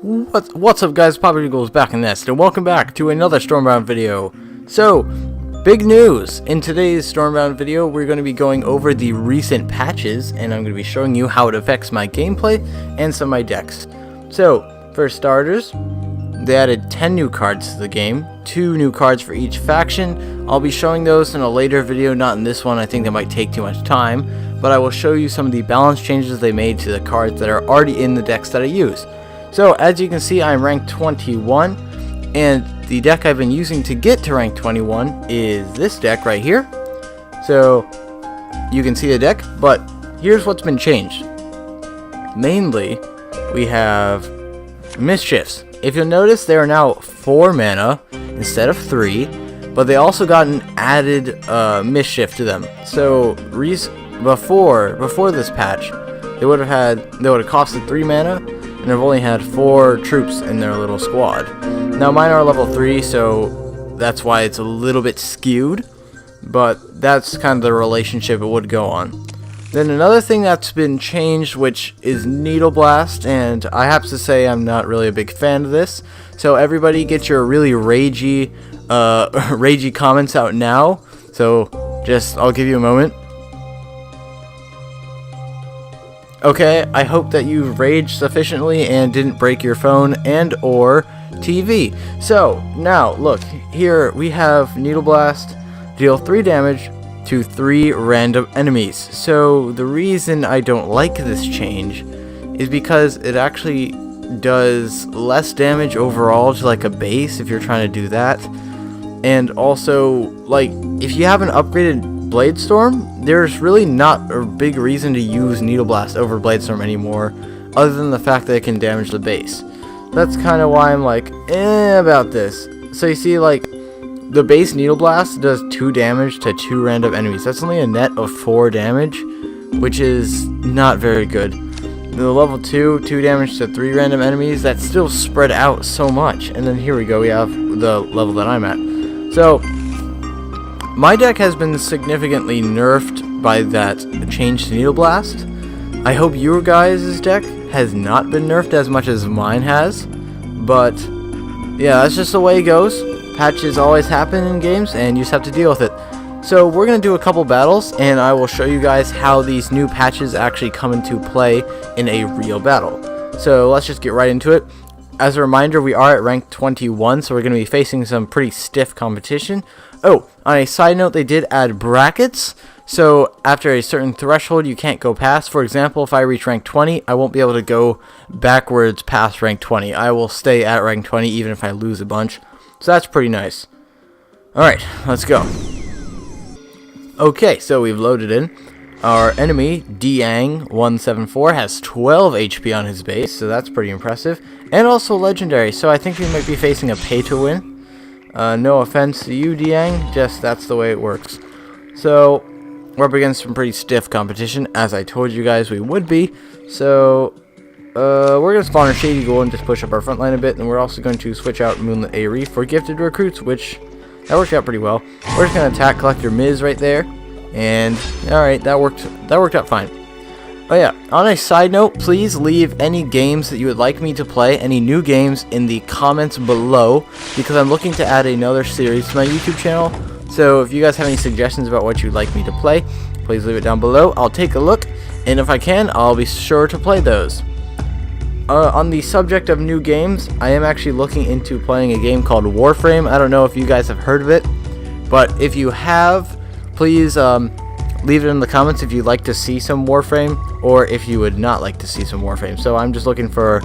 What's up, guys? Papa Eagles back in Nest, and welcome back to another Stormbound video. So, big news! In today's Stormbound video, we're going to be going over the recent patches, and I'm going to be showing you how it affects my gameplay and some of my decks. So, for starters, they added 10 new cards to the game, 2 new cards for each faction. I'll be showing those in a later video, not in this one. I think that might take too much time, but I will show you some of the balance changes they made to the cards that are already in the decks that I use. So, as you can see, I'm ranked 21, and the deck I've been using to get to rank 21 is this deck right here. So, you can see the deck, but here's what's been changed. Mainly, we have Mischiefs. If you'll notice, they are now 4 mana instead of 3, but they also got an added Mischief to them. So, before this patch, they would have costed 3 mana, and they've only had 4 troops in their little squad. Now mine are level 3, so that's why it's a little bit skewed, but that's kind of the relationship it would go on. Then another thing that's been changed, which is Needle Blast, and I have to say I'm not really a big fan of this. So everybody get your really ragey comments out now. So I'll give you a moment. Okay, I hope that you've raged sufficiently and didn't break your phone and or TV. So, now, look, here we have Needle Blast, deal 3 damage to 3 random enemies. So, the reason I don't like this change is because it actually does less damage overall to like a base if you're trying to do that. And also, like, if you have an upgraded Bladestorm, there's really not a big reason to use Needle Blast over Bladestorm anymore, other than the fact that it can damage the base. That's kind of why I'm like, about this. So you see, like, the base Needle Blast does 2 damage to 2 random enemies. That's only a net of 4 damage, which is not very good. The level 2 damage to 3 random enemies, that's still spread out so much. And then here we go, we have the level that I'm at. So, my deck has been significantly nerfed by that change to Needle Blast. I hope your guys' deck has not been nerfed as much as mine has, but yeah, that's just the way it goes. Patches always happen in games, and you just have to deal with it. So we're going to do a couple battles, and I will show you guys how these new patches actually come into play in a real battle. So let's just get right into it. As a reminder, we are at rank 21, so we're going to be facing some pretty stiff competition. Oh, on a side note, they did add brackets, so after a certain threshold you can't go past. For example, if I reach rank 20, I won't be able to go backwards past rank 20. I will stay at rank 20 even if I lose a bunch, so that's pretty nice. Alright, let's go. Okay, so we've loaded in. Our enemy, Diang174, has 12 HP on his base, so that's pretty impressive. And also legendary, so I think we might be facing a pay-to-win. No offense to you, Diang, just that's the way it works. So, we're up against some pretty stiff competition, as I told you guys we would be. So, we're going to spawn our Shady Ghoul and just push up our front line a bit, and we're also going to switch out Moonlit Aerie for gifted recruits, which, that worked out pretty well. We're just going to attack Collector Miz right there. And, alright, that worked out fine. Oh yeah, on a side note, please leave any games that you would like me to play, any new games, in the comments below, because I'm looking to add another series to my YouTube channel. So if you guys have any suggestions about what you'd like me to play, please leave it down below. I'll take a look, and if I can, I'll be sure to play those. On the subject of new games, I am actually looking into playing a game called Warframe. I don't know if you guys have heard of it, but if you have, please leave it in the comments if you'd like to see some Warframe, or if you would not like to see some Warframe. So I'm just looking for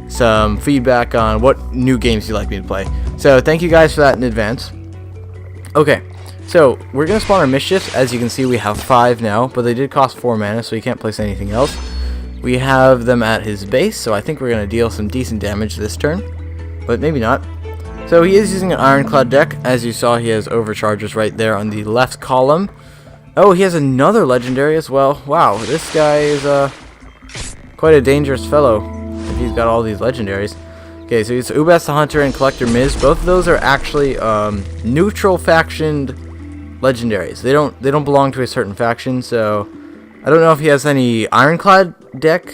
some feedback on what new games you'd like me to play. So thank you guys for that in advance. Okay, so we're going to spawn our Mischiefs. As you can see, we have 5 now, but they did cost 4 mana, so you can't place anything else. We have them at his base, so I think we're going to deal some decent damage this turn, but maybe not. So he is using an Ironclad deck. As you saw, he has overcharges right there on the left column. Oh, he has another legendary as well. Wow, this guy is quite a dangerous fellow if he's got all these legendaries. Okay, so he's Ubas the Hunter and Collector Miz. Both of those are actually neutral factioned legendaries. They don't belong to a certain faction, so I don't know if he has any Ironclad deck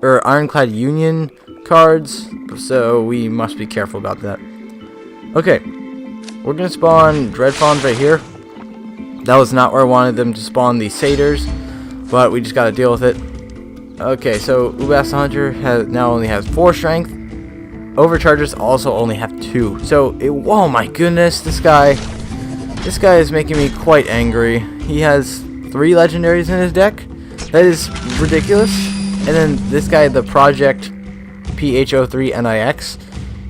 or Ironclad Union cards, so we must be careful about that. Okay, we're going to spawn Dreadfawns right here. That was not where I wanted them to spawn the Satyrs, but we just got to deal with it. Okay, so Ubas the Hunter now only has 4 strength. Overchargers also only have 2. So, oh my goodness, this guy is making me quite angry. He has 3 legendaries in his deck. That is ridiculous. And then this guy, the Project PH03NIX,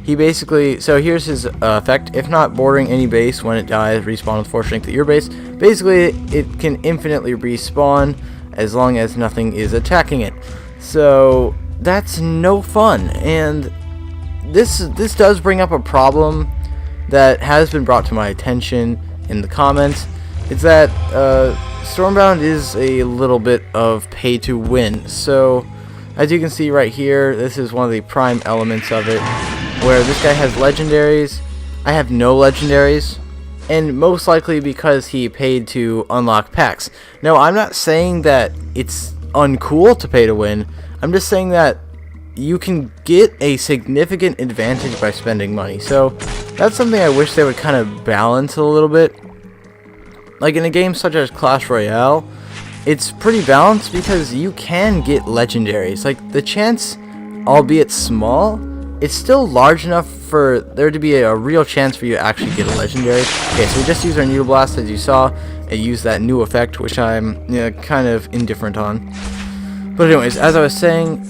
he basically, so here's his effect. If not bordering any base when it dies, respawn with 4 strength at your base. Basically, it can infinitely respawn as long as nothing is attacking it. So that's no fun. And this does bring up a problem that has been brought to my attention in the comments. It's that Stormbound is a little bit of pay to win. So as you can see right here, this is one of the prime elements of it, where this guy has legendaries. I have no legendaries, and most likely because he paid to unlock packs. Now, I'm not saying that it's uncool to pay to win. I'm just saying that you can get a significant advantage by spending money. So that's something I wish they would kind of balance a little bit. Like in a game such as Clash Royale, it's pretty balanced because you can get legendaries. Like the chance, albeit small, it's still large enough for there to be a real chance for you to actually get a legendary. Okay, so we just used our Needle Blast, as you saw, and used that new effect, which I'm kind of indifferent on. But anyways, as I was saying,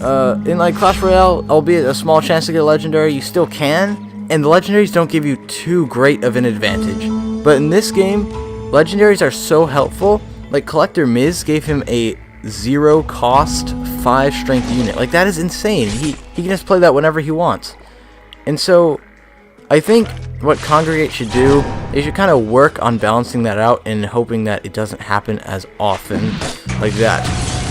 in like Clash Royale, albeit a small chance to get a legendary, you still can, and the legendaries don't give you too great of an advantage. But in this game, legendaries are so helpful. Like Collector Miz gave him a 0 cost 5 strength unit. Like that is insane. He can just play that whenever he wants. And so I think what Congregate should do, they should kind of work on balancing that out and hoping that it doesn't happen as often like that.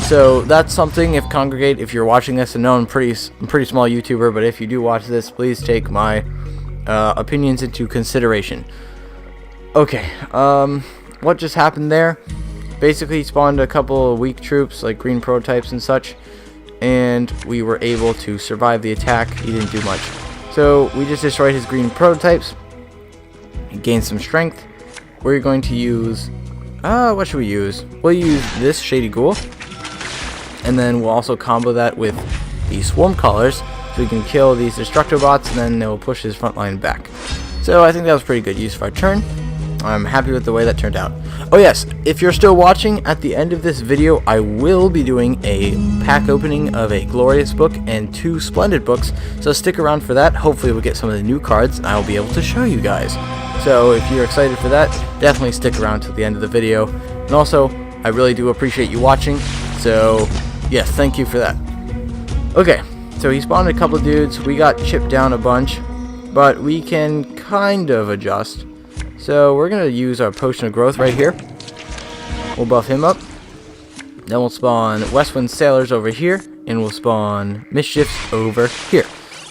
So that's something, if Congregate, if you're watching this, and no, I'm a pretty small YouTuber, but if you do watch this, please take my opinions into consideration. Okay, what just happened there? Basically, he spawned a couple of weak troops, like green prototypes and such, and we were able to survive the attack. He didn't do much. So we just destroyed his green prototypes. He gained some strength. We're going to use, what should we use? We'll use this Shady Ghoul, and then we'll also combo that with the Swarm Callers, so we can kill these Destructo bots, and then they will push his front line back. So I think that was pretty good use of our turn. I'm happy with the way that turned out. Oh yes, if you're still watching, at the end of this video, I will be doing a pack opening of a Glorious book and 2 Splendid books, so stick around for that. Hopefully we'll get some of the new cards, and I'll be able to show you guys. So if you're excited for that, definitely stick around to the end of the video. And also, I really do appreciate you watching, so yes, thank you for that. Okay, so he spawned a couple of dudes. We got chipped down a bunch, but we can kind of adjust. So we're going to use our Potion of Growth right here. We'll buff him up. Then we'll spawn Westwind Sailors over here, and we'll spawn Mischiefs over here.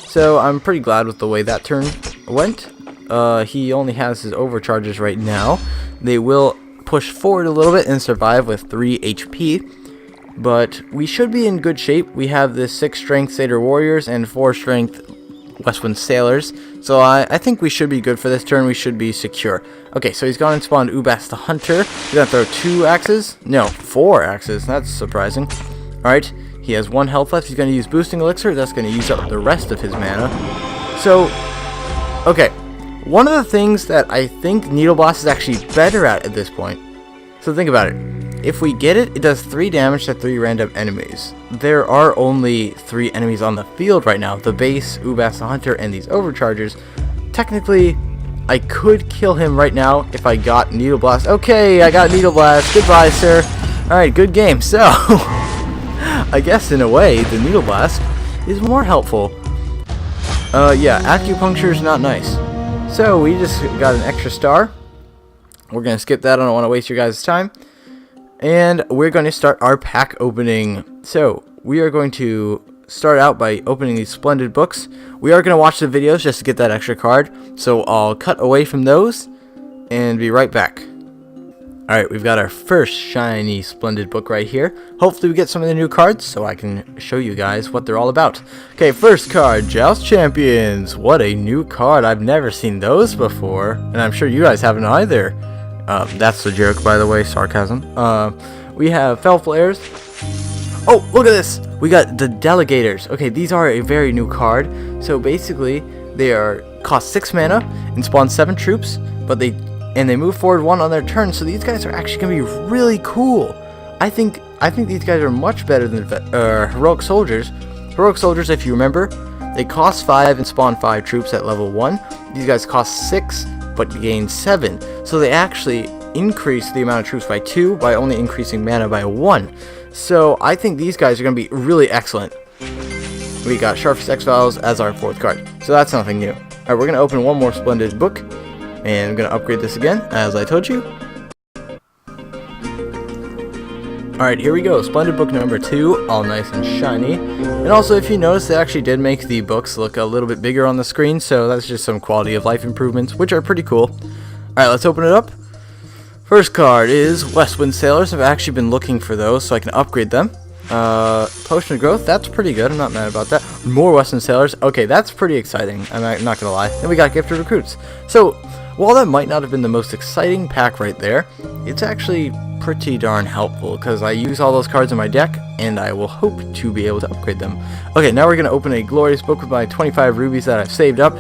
So I'm pretty glad with the way that turn went. He only has his overcharges right now. They will push forward a little bit and survive with 3 HP. But we should be in good shape. We have the 6 strength Satyr Warriors and 4 strength Westwind Sailors, so I think we should be good for this turn. We should be secure. Okay, so he's gone and spawned Ubas the Hunter. He's gonna throw 2 axes? No, 4 axes. That's surprising. Alright, he has 1 health left. He's gonna use Boosting Elixir. That's gonna use up the rest of his mana. So, okay, one of the things that I think Needle Blast is actually better at this point. So think about it. If we get it, it does 3 damage to 3 random enemies. There are only 3 enemies on the field right now. The base, Ubas the Hunter, and these overchargers. Technically, I could kill him right now if I got Needle Blast. Okay, I got Needle Blast. Goodbye, sir. Alright, good game. So, I guess in a way, the Needle Blast is more helpful. Yeah, acupuncture is not nice. So, we just got an extra star. We're going to skip that. I don't want to waste your guys' time. And we're going to start our pack opening. So, we are going to start out by opening these Splendid books. We are going to watch the videos just to get that extra card. So, I'll cut away from those and be right back. Alright, we've got our first shiny splendid book right here. Hopefully we get some of the new cards so I can show you guys what they're all about. Okay, first card, Joust Champions. What a new card. I've never seen those before, and I'm sure you guys haven't either. That's the joke, by the way, sarcasm. We have Fell Flares. Oh, look at this! We got the Delegators. Okay, these are a very new card. So basically, they cost 6 mana and spawn 7 troops, but they move forward 1 on their turn. So these guys are actually gonna be really cool. I think these guys are much better than Heroic Soldiers. Heroic Soldiers, if you remember, they cost 5 and spawn 5 troops at level 1. These guys cost 6 but gain 7. So they actually increase the amount of troops by 2 by only increasing mana by 1. So I think these guys are going to be really excellent. We got Sharpest Exiles as our 4th card. So that's nothing new. Alright, we're going to open one more Splendid book. And I'm going to upgrade this again, as I told you. Alright, here we go. Splendid book number 2, all nice and shiny. And also, if you notice, they actually did make the books look a little bit bigger on the screen, so that's just some quality of life improvements, which are pretty cool. Alright, let's open it up. First card is Westwind Sailors. I've actually been looking for those so I can upgrade them. Potion of Growth, that's pretty good. I'm not mad about that. More Westwind Sailors. Okay, that's pretty exciting. I'm not gonna lie. Then we got Gifted Recruits. So, while that might not have been the most exciting pack right there, it's actually pretty darn helpful because I use all those cards in my deck and I will hope to be able to upgrade them. Okay, now we're going to open a glorious book with my 25 rubies that I've saved up.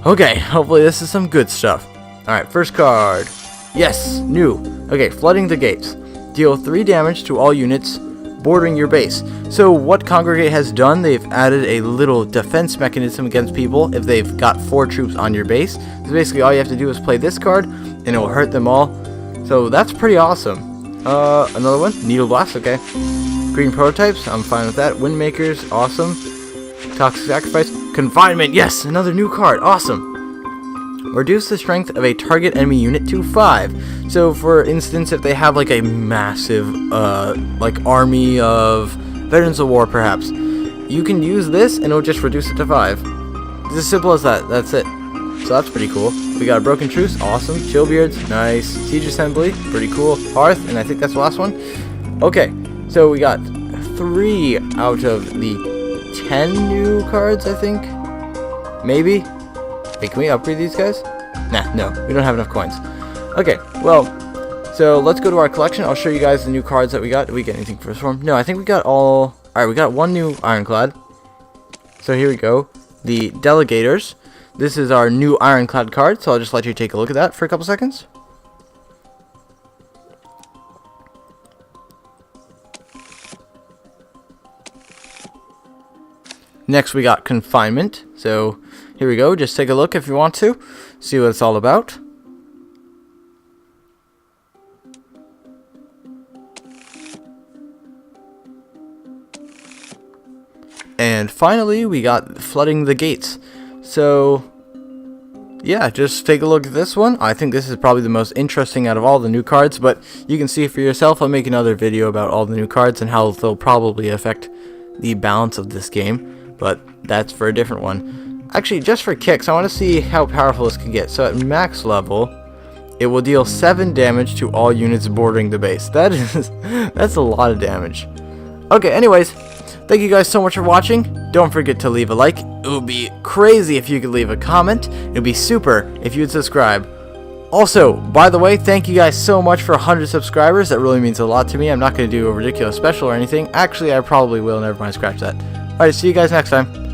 Okay, hopefully this is some good stuff. Alright, first card. Yes, new. Okay, Flooding the Gates. Deal 3 damage to all units bordering your base. So what Congregate has done, they've added a little defense mechanism against people if they've got 4 troops on your base. So basically all you have to do is play this card and it will hurt them all. So that's pretty awesome. Another one, Needle Blast, okay. Green Prototypes, I'm fine with that. Windmakers, awesome. Toxic Sacrifice, Confinement, yes, another new card, awesome. Reduce the strength of a target enemy unit to 5. So for instance, if they have like a massive like army of Veterans of War perhaps, you can use this and it'll just reduce it to 5. It's as simple as that, that's it. So that's pretty cool. We got a Broken Truce, awesome. Chillbeards, nice. Siege Assembly, pretty cool. Hearth, and I think that's the last one. Okay, so we got 3 out of the 10 new cards, I think. Maybe. Wait, can we upgrade these guys? Nah, no, we don't have enough coins. Okay, well, so let's go to our collection. I'll show you guys the new cards that we got. Did we get anything for Storm? No, I think we got all... Alright, we got 1 new Ironclad. So here we go. The Delegators. This is our new Ironclad card, so I'll just let you take a look at that for a couple seconds. Next we got Confinement, so here we go, just take a look if you want to, see what it's all about. And finally we got Flooding the Gates. So, yeah, just take a look at this one. I think this is probably the most interesting out of all the new cards, but you can see for yourself. I'll make another video about all the new cards and how they'll probably affect the balance of this game, but that's for a different one. Actually, just for kicks, I want to see how powerful this can get. So at max level, it will deal 7 damage to all units bordering the base. That's a lot of damage. Okay, anyways, thank you guys so much for watching. Don't forget to leave a like. It would be crazy if you could leave a comment. It would be super if you would subscribe. Also, by the way, thank you guys so much for 100 subscribers. That really means a lot to me. I'm not going to do a ridiculous special or anything. Actually, I probably will. Never mind, scratch that. Alright, see you guys next time.